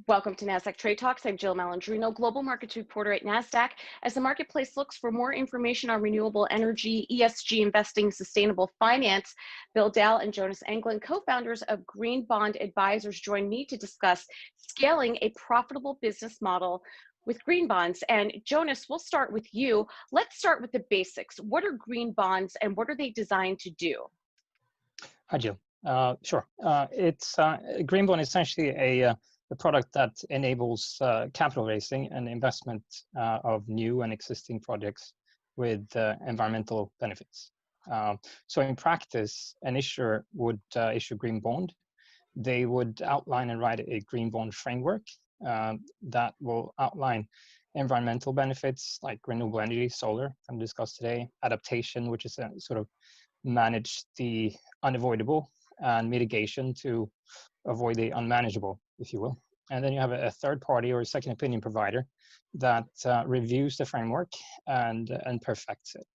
Welcome to Nasdaq Trade Talks. I'm Jill Malandrino, Global Markets Reporter at Nasdaq. As the marketplace looks for more information on renewable energy, ESG investing, sustainable finance, Bill Dell and Jonas Englund, co-founders of GreenBond Advisors, join me to discuss scaling a profitable business model with green bonds. And Jonas, we'll start with you. Let's start with the basics. What are green bonds and what are they designed to do? Hi, Jill. Sure. GreenBond is essentially a product that enables capital raising and investment of new and existing projects with environmental benefits. So in practice, an issuer would issue green bond. They would outline and write a green bond framework that will outline environmental benefits like renewable energy, solar, I'm discussed today, adaptation, which is a sort of manage the unavoidable, and mitigation to avoid the unmanageable, if you will. And then you have a third party or a second opinion provider that reviews the framework and perfects it.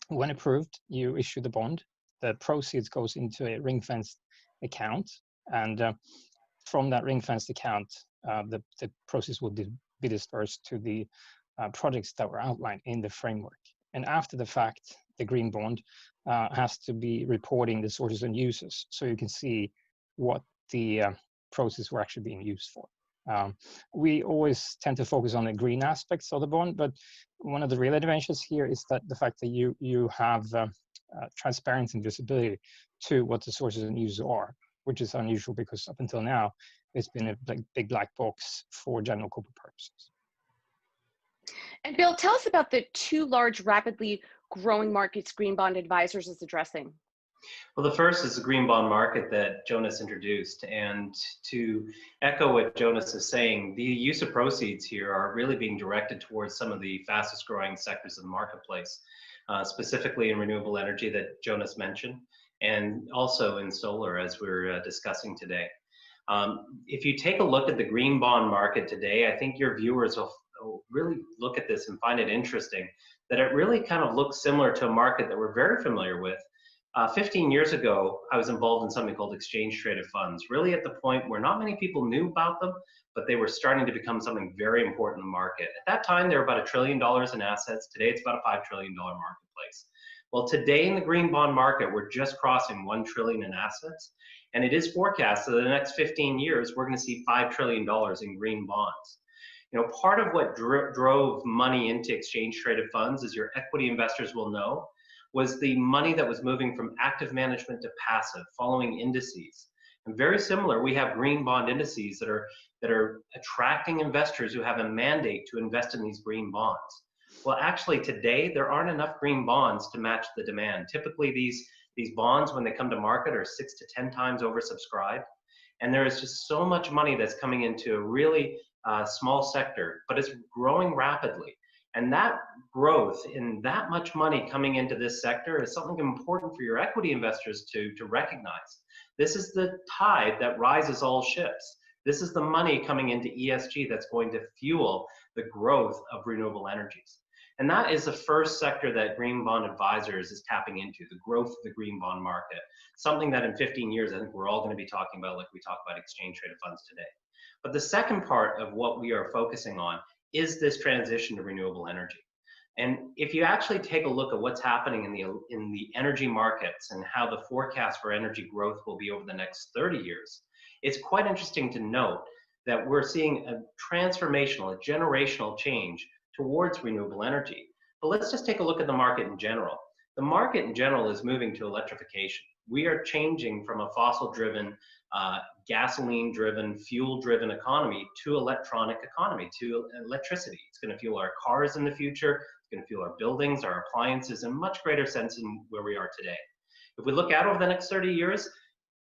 When approved, you issue the bond. The proceeds goes into a ring-fenced account, and from that ring-fenced account, the proceeds will be dispersed to the projects that were outlined in the framework. And after the fact, the green bond has to be reporting the sources and uses, so you can see what the proceeds were actually being used for. We always tend to focus on the green aspects of the bond, but one of the real advantages here is that the fact that you have transparency and visibility to what the sources and uses are, which is unusual because up until now, it's been a big black box for general corporate purposes. And Bill, tell us about the two large, rapidly growing markets GreenBond Advisors is addressing. Well, the first is the green bond market that Jonas introduced. And to echo what Jonas is saying, the use of proceeds here are really being directed towards some of the fastest growing sectors of the marketplace, specifically in renewable energy that Jonas mentioned, and also in solar, as we're discussing today. If you take a look at the green bond market today, I think your viewers will really look at this and find it interesting that it really kind of looks similar to a market that we're very familiar with. 15 years ago, I was involved in something called exchange traded funds, really at the point where not many people knew about them, but they were starting to become something very important in the market. At that time, they were about $1 trillion in assets. Today, it's about a $5 trillion marketplace. Well, today in the green bond market, we're just crossing $1 trillion in assets. And it is forecast that in the next 15 years, we're going to see $5 trillion in green bonds. You know, part of what drove money into exchange traded funds, as your equity investors will know, was the money that was moving from active management to passive, following indices. And very similar, we have green bond indices that are attracting investors who have a mandate to invest in these green bonds. Well, actually today, there aren't enough green bonds to match the demand. Typically these bonds, when they come to market, are 6 to 10 times oversubscribed. And there is just so much money that's coming into a really small sector, but it's growing rapidly. And that growth in that much money coming into this sector is something important for your equity investors to recognize. This is the tide that rises all ships. This is the money coming into ESG that's going to fuel the growth of renewable energies. And that is the first sector that Green Bond Advisors is tapping into, the growth of the green bond market. Something that in 15 years, I think we're all going to be talking about like we talk about exchange traded funds today. But the second part of what we are focusing on is this transition to renewable energy. And if you actually take a look at what's happening in the energy markets and how the forecast for energy growth will be over the next 30 years, it's quite interesting to note that we're seeing a transformational, a generational change towards renewable energy. But let's just take a look at the market in general. The market in general is moving to electrification. We are changing from a fossil-driven, gasoline-driven, fuel-driven economy to electronic economy, to electricity. It's going to fuel our cars in the future. It's going to fuel our buildings, our appliances in much greater sense than where we are today. If we look out over the next 30 years,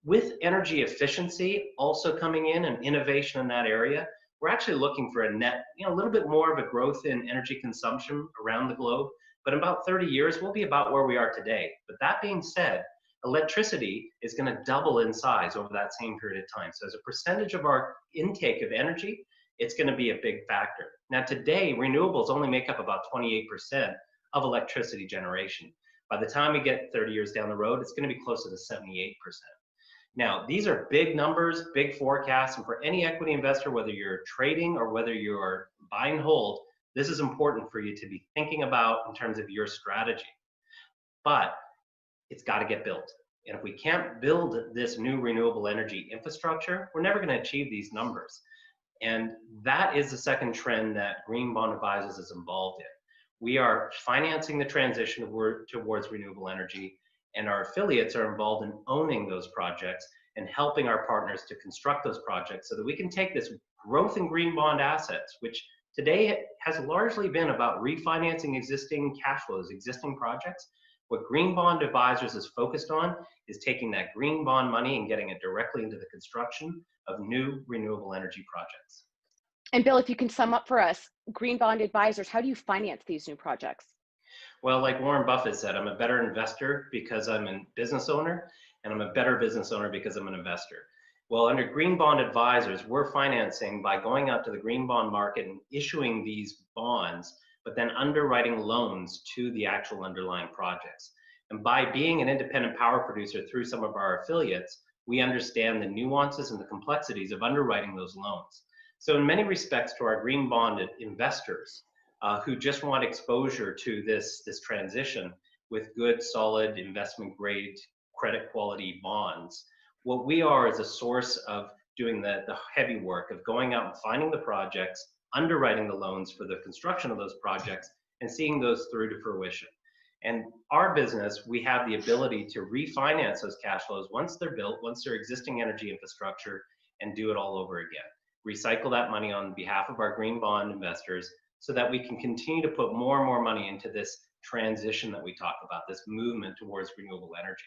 with energy efficiency also coming in and innovation in that area, we're actually looking for a net, a little bit more of a growth in energy consumption around the globe. But in about 30 years, we'll be about where we are today. But that being said, electricity is going to double in size over that same period of time. So as a percentage of our intake of energy, it's going to be a big factor. Now today, renewables only make up about 28% of electricity generation. By the time we get 30 years down the road, it's going to be closer to 78%. Now, these are big numbers, big forecasts, and for any equity investor, whether you're trading or whether you're buy and hold, this is important for you to be thinking about in terms of your strategy. But it's got to get built. And if we can't build this new renewable energy infrastructure, we're never going to achieve these numbers. And that is the second trend that GreenBond Advisors is involved in. We are financing the transition towards renewable energy, and our affiliates are involved in owning those projects and helping our partners to construct those projects so that we can take this growth in green bond assets, which today has largely been about refinancing existing cash flows, existing projects. What GreenBond Advisors is focused on is taking that green bond money and getting it directly into the construction of new renewable energy projects. And Bill, if you can sum up for us, GreenBond Advisors, how do you finance these new projects? Well, like Warren Buffett said, I'm a better investor because I'm a business owner, and I'm a better business owner because I'm an investor. Well, under GreenBond Advisors, we're financing by going out to the green bond market and issuing these bonds, but then underwriting loans to the actual underlying projects. And by being an independent power producer through some of our affiliates, we understand the nuances and the complexities of underwriting those loans. So in many respects, to our green bond investors who just want exposure to this transition with good, solid, investment grade, credit quality bonds, what we are is a source of doing the heavy work of going out and finding the projects, underwriting the loans for the construction of those projects, and seeing those through to fruition. And our business, we have the ability to refinance those cash flows once they're built, once they're existing energy infrastructure, and do it all over again. Recycle that money on behalf of our green bond investors so that we can continue to put more and more money into this transition that we talk about, this movement towards renewable energy.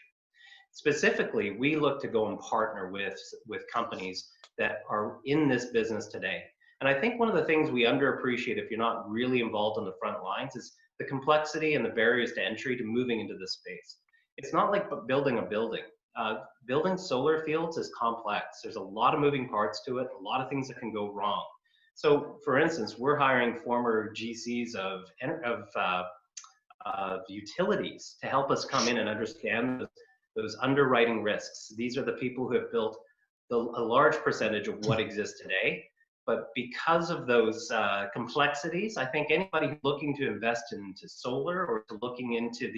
Specifically, we look to go and partner with companies that are in this business today. And I think one of the things we underappreciate if you're not really involved on the front lines is the complexity and the barriers to entry to moving into this space. It's not like building a building. Building solar fields is complex. There's a lot of moving parts to it, a lot of things that can go wrong. So for instance, we're hiring former GCs of utilities to help us come in and understand those underwriting risks. These are the people who have built a large percentage of what exists today. But because of those complexities, I think anybody looking to invest into solar or looking into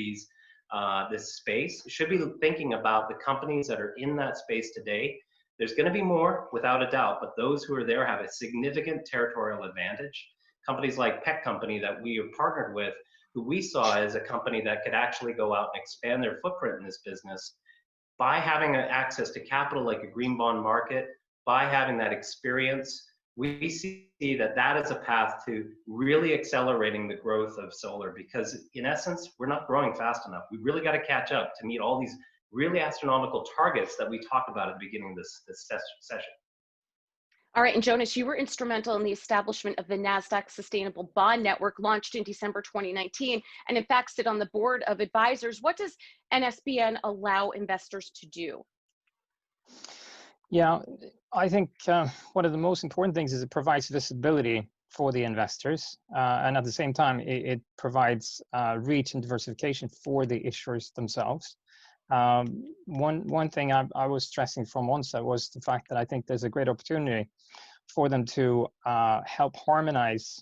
this space should be thinking about the companies that are in that space today. There's going to be more, without a doubt, but those who are there have a significant territorial advantage. Companies like Peck Company that we have partnered with, who we saw as a company that could actually go out and expand their footprint in this business by having access to capital like a green bond market, by having that experience. We see that is a path to really accelerating the growth of solar, because in essence, we're not growing fast enough. We really got to catch up to meet all these really astronomical targets that we talked about at the beginning of this session. All right, and Jonas, you were instrumental in the establishment of the Nasdaq Sustainable Bond Network, launched in December 2019, and in fact sit on the board of advisors. What does NSBN allow investors to do? Yeah, I think one of the most important things is it provides visibility for the investors, and at the same time, it provides reach and diversification for the issuers themselves. One thing I was stressing from onset was the fact that I think there's a great opportunity for them to help harmonize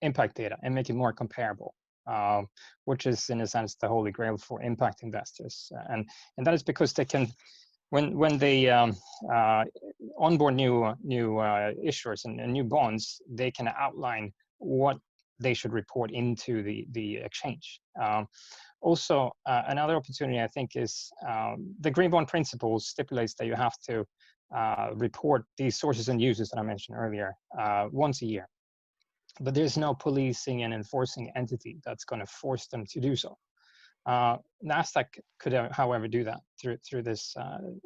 impact data and make it more comparable, which is in a sense the holy grail for impact investors, and that is because they can, when they onboard new issuers and new bonds, they can outline what they should report into the exchange. Also, another opportunity I think is the green bond principle stipulates that you have to report these sources and uses that I mentioned earlier once a year. But there's no policing and enforcing entity that's going to force them to do so. Nasdaq could, however, do that through this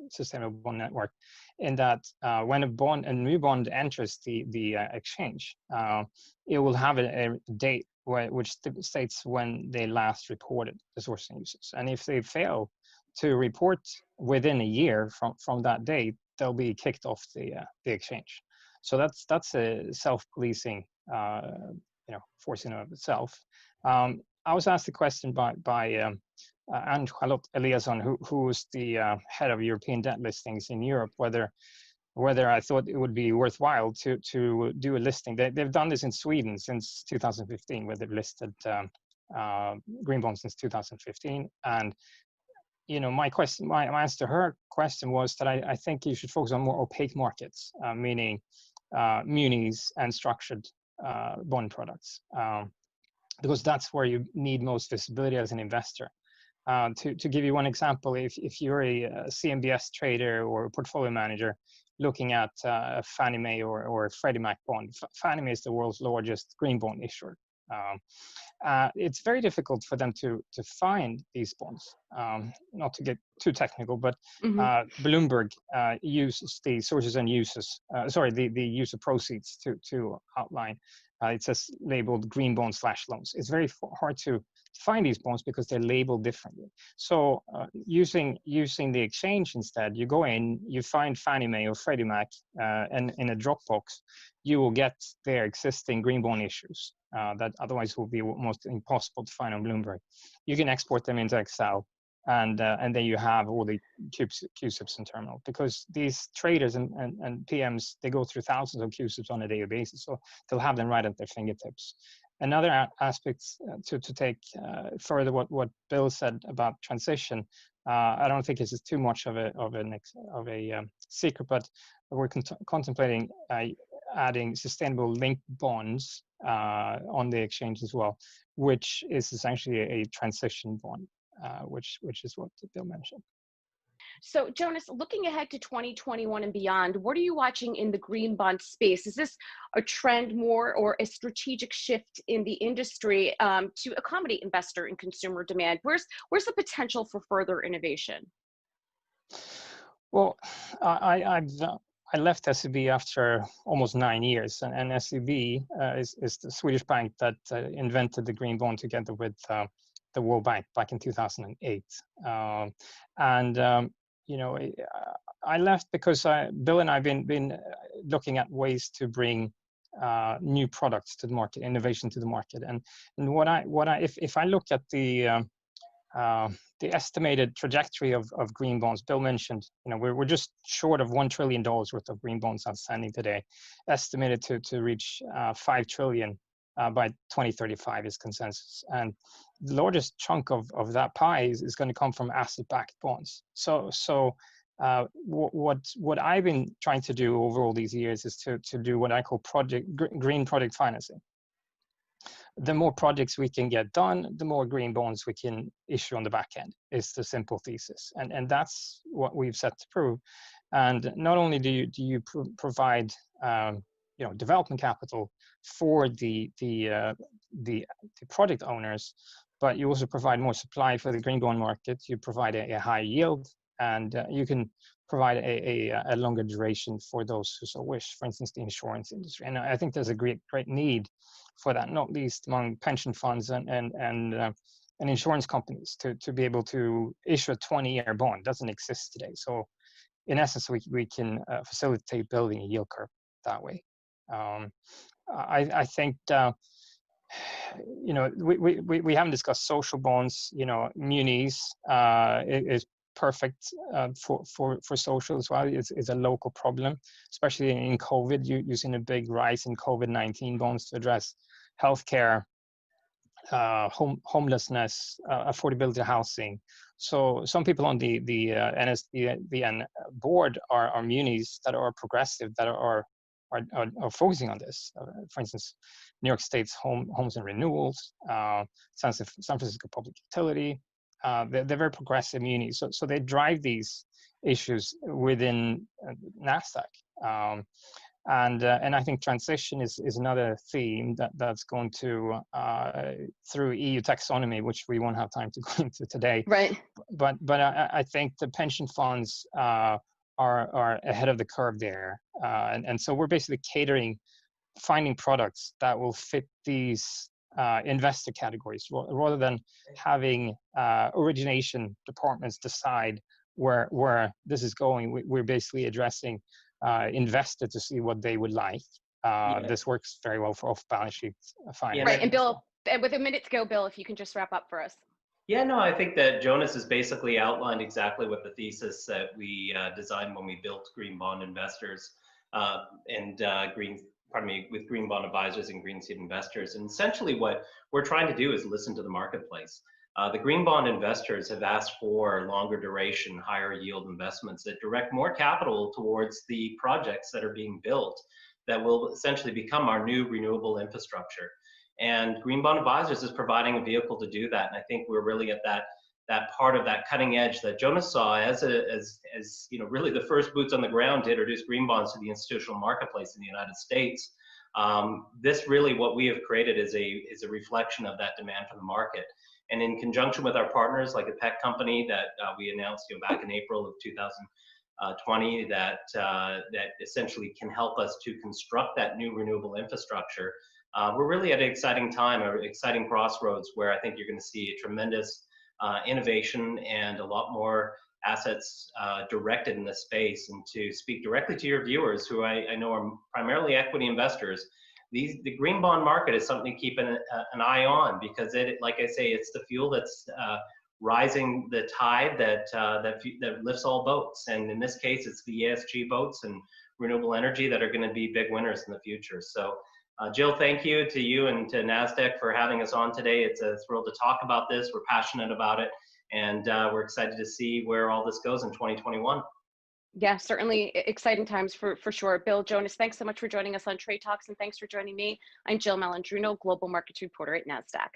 sustainable bond network, in that when a new bond enters the exchange, it will have a date which states when they last reported the source and uses. And if they fail to report within a year from that date, they'll be kicked off the exchange. So that's a self-policing, force in and of itself. I was asked a question by and Charlotte Eliasson, who is the head of European debt listings in Europe, whether I thought it would be worthwhile to do a listing. They've done this in Sweden since 2015, where they've listed green bonds since 2015. And my answer to her question was that I think you should focus on more opaque markets, meaning munis and structured bond products, because that's where you need most visibility as an investor. To give you one example, if you're a CMBS trader or a portfolio manager looking at a Fannie Mae or a Freddie Mac bond, Fannie Mae is the world's largest green bond issuer. It's very difficult for them to find these bonds. Not to get too technical, but Bloomberg uses the sources and uses, the use of proceeds to outline. It says labeled green bond / loans. It's very hard to find these bonds because they're labeled differently. So using the exchange instead, you go in, you find Fannie Mae or Freddie Mac, and in a Dropbox, you will get their existing green bond issues that otherwise will be almost impossible to find on Bloomberg. You can export them into Excel, and then you have all the CUSIPs in terminal, because these traders and PMs, they go through thousands of CUSIPs on a daily basis, so they'll have them right at their fingertips. Another aspect to take further what Bill said about transition, I don't think this is too much of a secret, but we're contemplating adding sustainable linked bonds on the exchange as well, which is essentially a transition bond, which is what Bill mentioned. So Jonas, looking ahead to 2021 and beyond, what are you watching in the green bond space? Is this a trend more or a strategic shift in the industry to accommodate investor and consumer demand? Where's the potential for further innovation? Well, I left SEB after almost 9 years, and SEB is the Swedish bank that invented the green bond together with the World Bank back in 2008. I left because Bill and I have been looking at ways to bring new products to the market, innovation to the market. And if I look at the estimated trajectory of green bonds, Bill mentioned, we're just short of $1 trillion worth of green bonds outstanding today, estimated to reach $5 trillion by 2035 is consensus. And the largest chunk of that pie is going to come from asset-backed bonds. So what I've been trying to do over all these years is to do what I call green project financing. The more projects we can get done, the more green bonds we can issue on the back end, is the simple thesis. And that's what we've set to prove. And not only do you provide development capital for the project owners, but you also provide more supply for the green bond market. You provide a high yield, and you can provide a longer duration for those who so wish, for instance, the insurance industry. And I think there's a great need for that, not least among pension funds and insurance companies to be able to issue a 20-year bond. It doesn't exist today. So in essence, we can facilitate building a yield curve that way. I think we haven't discussed social bonds. Munis is perfect for social as well. It's a local problem, especially in COVID. You've seen a big rise in COVID-19 bonds to address healthcare, homelessness, affordability housing. So some people on the NSBN board are munis that are progressive, that are focusing on this. For instance, New York State's Homes and Renewals, San Francisco Public Utility, they're very progressive munis. So they drive these issues within Nasdaq. And I think transition is another theme that's going to, through EU taxonomy, which we won't have time to go into today. Right. But I think the pension funds are ahead of the curve there. And so we're basically finding products that will fit these investor categories, rather than having origination departments decide where this is going. We're basically addressing investor to see what they would like. This works very well for off-balance sheet finance. Right, and Bill, with a minute to go, Bill, if you can just wrap up for us. Yeah, no, I think that Jonas has basically outlined exactly what the thesis that we designed when we built Green Bond Investors and pardon me, with Green Bond Advisors and Green Seed Investors. And essentially what we're trying to do is listen to the marketplace. The Green Bond Investors have asked for longer duration, higher yield investments that direct more capital towards the projects that are being built that will essentially become our new renewable infrastructure. And Green Bond Advisors is providing a vehicle to do that. And I think we're really at that part of that cutting edge that Jonas saw as you know, really the first boots on the ground to introduce green bonds to the institutional marketplace in the United States. This really, what we have created is a reflection of that demand from the market. And in conjunction with our partners, like a pet company that we announced, you know, back in April of 2020, that essentially can help us to construct that new renewable infrastructure. We're really at an exciting time, an exciting crossroads where I think you're going to see a tremendous innovation and a lot more assets directed in this space. And to speak directly to your viewers, who I know are primarily equity investors, the green bond market is something to keep an eye on, because it, like I say, it's the fuel that's rising the tide that lifts all boats. And in this case, it's the ESG boats and renewable energy that are going to be big winners in the future. So Jill, thank you to you and to Nasdaq for having us on today. It's a thrill to talk about this. We're passionate about it, and we're excited to see where all this goes in 2021. Yeah, certainly exciting times for sure. Bill, Jonas, thanks so much for joining us on Trade Talks, and thanks for joining me. I'm Jill Malandrino, Global Markets Reporter at Nasdaq.